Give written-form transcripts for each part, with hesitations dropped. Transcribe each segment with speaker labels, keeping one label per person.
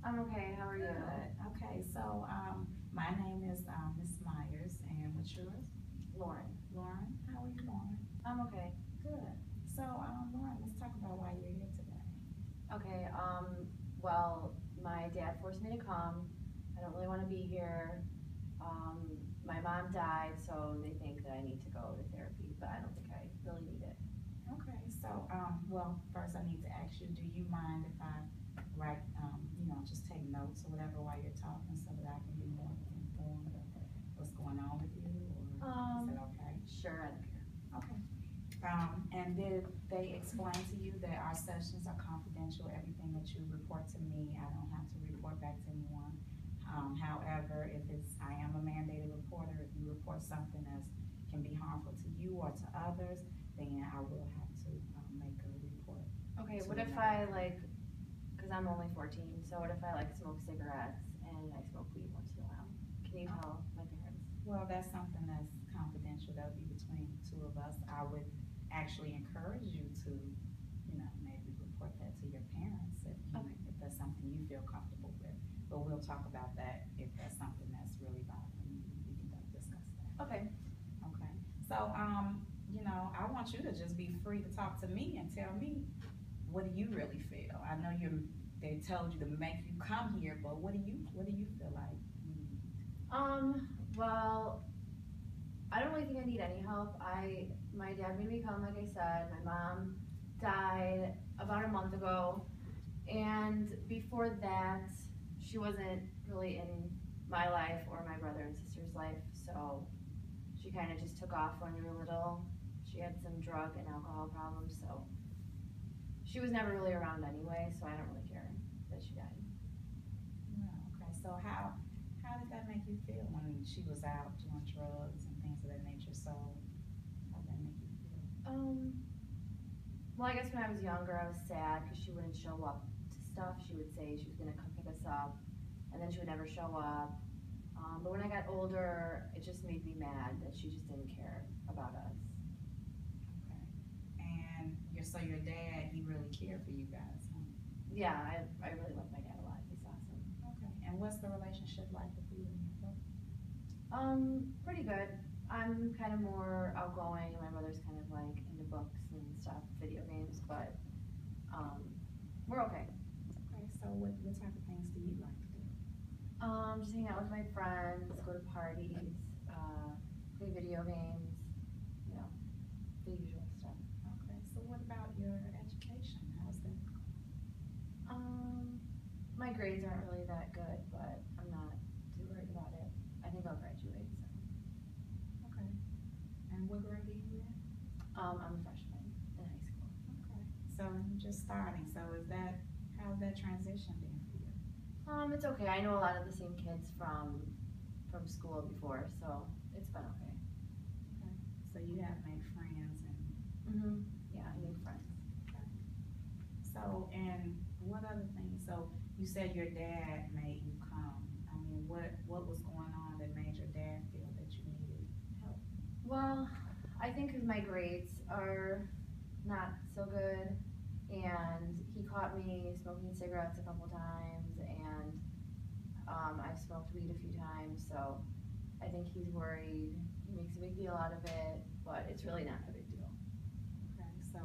Speaker 1: I'm okay. How are you?
Speaker 2: Good. Okay, so my name is Miss Myers, and what's yours?
Speaker 1: Lauren.
Speaker 2: Lauren. How are you, Lauren?
Speaker 1: I'm okay.
Speaker 2: Good. So, Lauren, let's talk about why you're here today.
Speaker 1: Okay. Well, my dad forced me to come. I don't really want to be here. My mom died, so they think that I need to go to therapy, but I don't think I really need it.
Speaker 2: Okay, so well, first I need to ask you, do you mind if I write, just take notes or whatever while you're talking, so that I can be more informed of what's going on with you, or is that okay?
Speaker 1: Sure, I don't care.
Speaker 2: Okay. And did they explain to you that our sessions are confidential? Everything that you report to me, I don't have to report back to anyone. However, if I am a mandated reporter, if you report something that can be harmful to you or to others, then I will have to make a report.
Speaker 1: Okay,
Speaker 2: So
Speaker 1: what if
Speaker 2: now-
Speaker 1: because I'm only 14, so what if I smoke cigarettes and I smoke weed once in a while? Can you tell my parents?
Speaker 2: Well, that's something that's confidential. That'll be between the two of us. I would actually encourage you to, maybe report that to your parents if that's something you feel comfortable with. But we'll talk about that if that's something that's really bothering you. We can discuss that.
Speaker 1: Okay.
Speaker 2: Okay. So, I want you to just be free to talk to me and tell me, what do you really feel? I know they told you to make you come here, but what do you feel like you need?
Speaker 1: Well, I don't really think I need any help. My dad made me come, like I said. My mom died about a month ago, and before that, she wasn't really in my life or my brother and sister's life, so she kind of just took off when we were little. She had some drug and alcohol problems, so she was never really around anyway, so I don't really care that she died.
Speaker 2: Yeah, okay. So how did that make you feel when she was out doing drugs and things of that nature? So how did that make you feel?
Speaker 1: Well, I guess when I was younger, I was sad because she wouldn't show up to stuff. She would say she was going to come pick us up, and then she would never show up. But when I got older, it just made me mad that she just didn't care about us.
Speaker 2: Okay. And so your dad, he really cared for you guys, huh?
Speaker 1: Yeah, I really love my dad a lot. He's awesome.
Speaker 2: Okay. And what's the relationship like with you and your brother?
Speaker 1: Pretty good. I'm kind of more outgoing, and my brother's kind of into books and stuff, video games, but we're okay.
Speaker 2: Okay. So what type of things do you like to do?
Speaker 1: Just hang out with my friends, go to parties, play video games, the usual stuff.
Speaker 2: Okay. So what about your education? How's that going?
Speaker 1: My grades aren't really that good, but I'm not too worried about it. I think I'll graduate, so.
Speaker 2: Okay. And what grade are you in?
Speaker 1: I'm a freshman in high school.
Speaker 2: Okay. So you're just starting. So how's that transition been for you?
Speaker 1: It's okay. I know a lot of the same kids from school before, so it's been okay.
Speaker 2: Okay. So you have made friends and.
Speaker 1: Yeah, I made friends.
Speaker 2: Okay. So, and what other things? So you said your dad made you come. I mean, what was going on that made your dad feel that you needed help?
Speaker 1: Well, I think because my grades are not so good, and he caught me smoking cigarettes a couple times, and I've smoked weed a few times, so I think he's worried. He makes a big deal out of it, but it's really not a big deal.
Speaker 2: Okay. So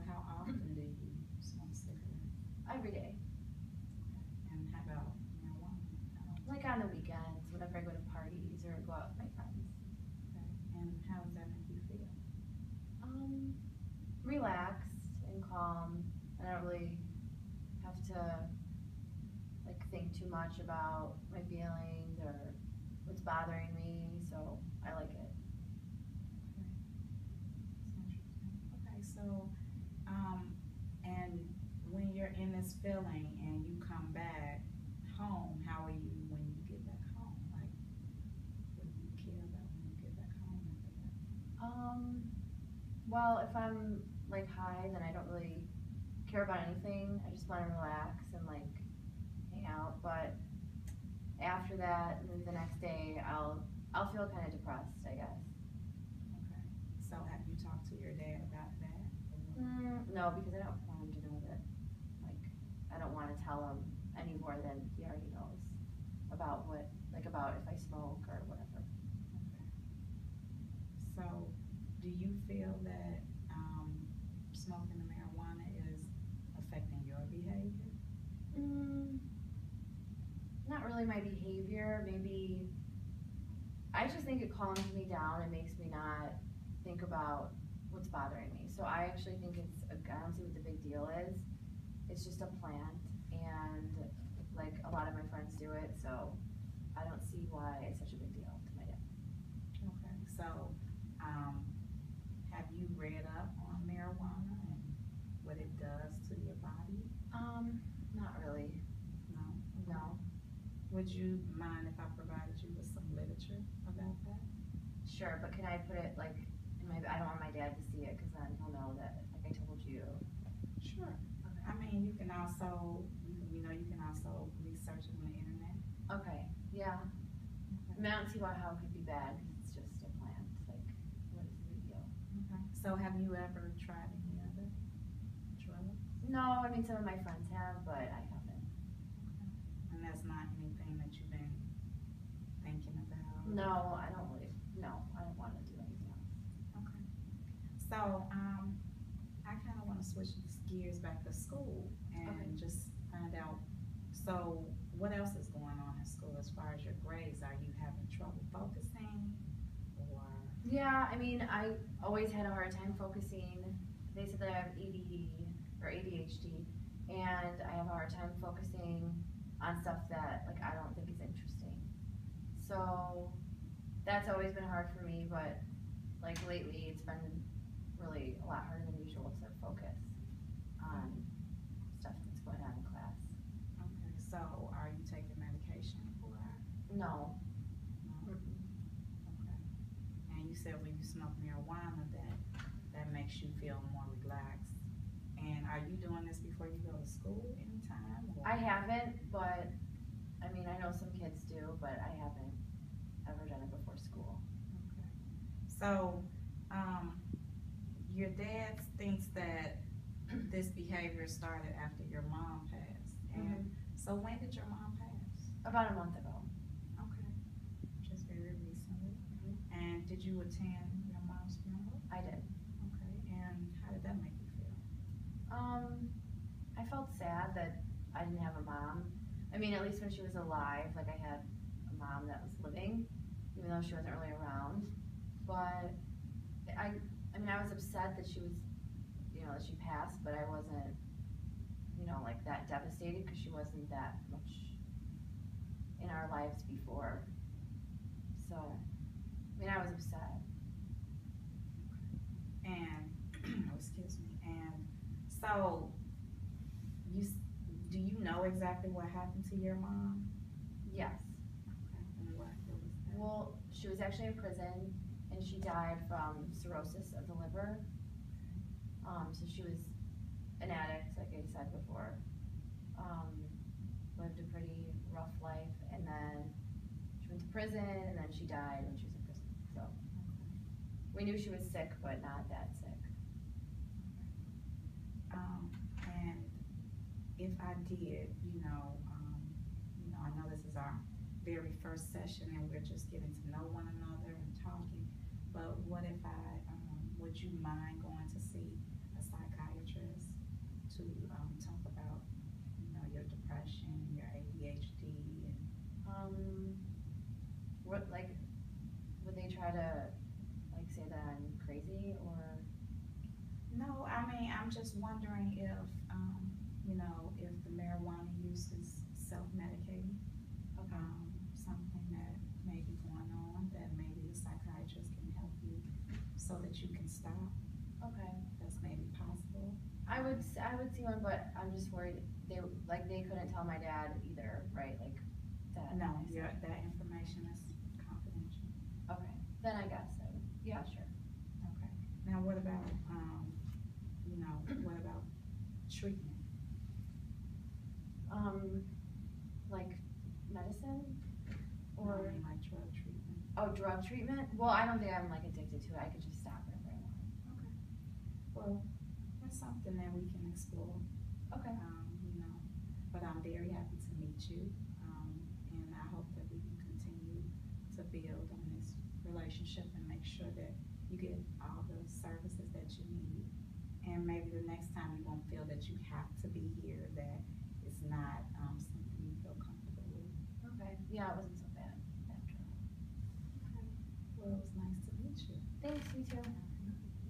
Speaker 2: how often do you smoke cigarettes?
Speaker 1: Every day.
Speaker 2: Okay. And how about marijuana?
Speaker 1: Like on the weekends, whenever I go to parties or go out with my friends.
Speaker 2: Okay. And how does that make you feel?
Speaker 1: Relaxed and calm. I don't really have to think too much about my feelings or what's bothering me, so I like it.
Speaker 2: Okay. That's interesting. Okay. So, and when you're in this feeling and you come back home, how are you when you get back home? Like, what do you care about when you get back home after that?
Speaker 1: Well, if I'm high, then I don't really care about anything. I just want to relax and hang out. But after that, maybe the next day, I'll feel kind of depressed, I guess.
Speaker 2: Okay. So have you talked to your dad about that?
Speaker 1: No, because I don't want him to know that. I don't want to tell him any more than he already knows about about if I smoke or whatever.
Speaker 2: Okay. So, do you feel that, smoking the marijuana is affecting your behavior?
Speaker 1: Mm, not really my behavior, maybe, I just think it calms me down and makes me not think about what's bothering me. So I actually think I don't see what the big deal is. It's just a plant, and like a lot of my friends do it, so I don't see why it's such a big deal to my dad.
Speaker 2: Okay, so, have you read up on marijuana and what it does to your body?
Speaker 1: Not really,
Speaker 2: No?
Speaker 1: no.
Speaker 2: Would you mind if I provided you with some literature about that?
Speaker 1: Sure, but can I put it like in I don't want my dad to see it, cause then he'll know that, like I told you.
Speaker 2: Sure.
Speaker 1: Okay.
Speaker 2: I mean, you can also research it on the internet.
Speaker 1: Okay, yeah. I mean, I don't see how it could be bad, cause it's just a plant, like, what is the big deal?
Speaker 2: Okay. So have you ever tried any other drugs?
Speaker 1: No, I mean, some of my friends have, but I haven't.
Speaker 2: And that's not anything that you've been thinking about?
Speaker 1: No, I don't wanna do anything else.
Speaker 2: Okay. So, I kinda wanna switch gears back to school and
Speaker 1: Okay.
Speaker 2: just find out, so what else is going on in school as far as your grades? Are you having trouble focusing, or?
Speaker 1: Yeah, I mean, I always had a hard time focusing. They said that I have ADD or ADHD, and I have a hard time focusing on stuff that like I don't think is interesting. So that's always been hard for me, but like lately it's been really a lot harder than usual to focus on stuff that's going on in class.
Speaker 2: Okay, so are you taking medication for that?
Speaker 1: No.
Speaker 2: No? Okay. And you said when you smoke marijuana that makes you feel more relaxed. And are you doing this before you go to school anytime? Or?
Speaker 1: I haven't, but I mean, I know some kids do, but I haven't ever done it before school.
Speaker 2: Okay. So, your dad thinks that this behavior started after your mom passed. And so when did your mom pass?
Speaker 1: About a month ago.
Speaker 2: Okay. Just very recently. And did you attend your mom's funeral?
Speaker 1: I did.
Speaker 2: Okay. And how did that make you feel?
Speaker 1: I felt sad that I didn't have a mom. I mean, at least when she was alive, like I had a mom that was living, even though she wasn't really around. But I mean, I was upset that she was, that she passed, but I wasn't, like that devastated, because she wasn't that much in our lives before. So, I mean, I was upset.
Speaker 2: And, excuse me, and so, do you know exactly what happened to your mom?
Speaker 1: Yes.
Speaker 2: Okay, and what was that?
Speaker 1: Well, she was actually in prison, and she died from cirrhosis of the liver. So she was an addict, like I said before. Lived a pretty rough life, and then she went to prison, and then she died when she was in prison. So we knew she was sick, but not that sick.
Speaker 2: And if I did, I know this is our very first session, and we're just getting to know one another and talking, but what if would you mind going to see a psychiatrist to talk about, your depression, your ADHD, and
Speaker 1: would they try to say that I'm crazy, or?
Speaker 2: No, I mean, I'm just wondering if if the marijuana use is self-medicating, something that may be going on that maybe the psychiatrist can help you so that you can stop.
Speaker 1: Okay.
Speaker 2: That's maybe possible.
Speaker 1: I would see one, but I'm just worried they couldn't tell my dad either, right? Like that.
Speaker 2: No, that information is confidential.
Speaker 1: Okay, then I guess so. Yeah, sure.
Speaker 2: Okay. Now, what about what about treatment?
Speaker 1: Like medicine, or
Speaker 2: like drug treatment?
Speaker 1: Oh, drug treatment? Well, I don't think I'm addicted to it. I could just stop whenever I want.
Speaker 2: Okay. Well, that's something that we can explore.
Speaker 1: Okay.
Speaker 2: But I'm very happy to meet you, and I hope that we can continue to build on this relationship and make sure that you get all the services that you need. And maybe the next time you won't feel that you have to be here, that it's not, something you feel comfortable with.
Speaker 1: Okay, yeah, it wasn't so bad after all.
Speaker 2: Well, it was nice to meet you.
Speaker 1: Thanks, you too.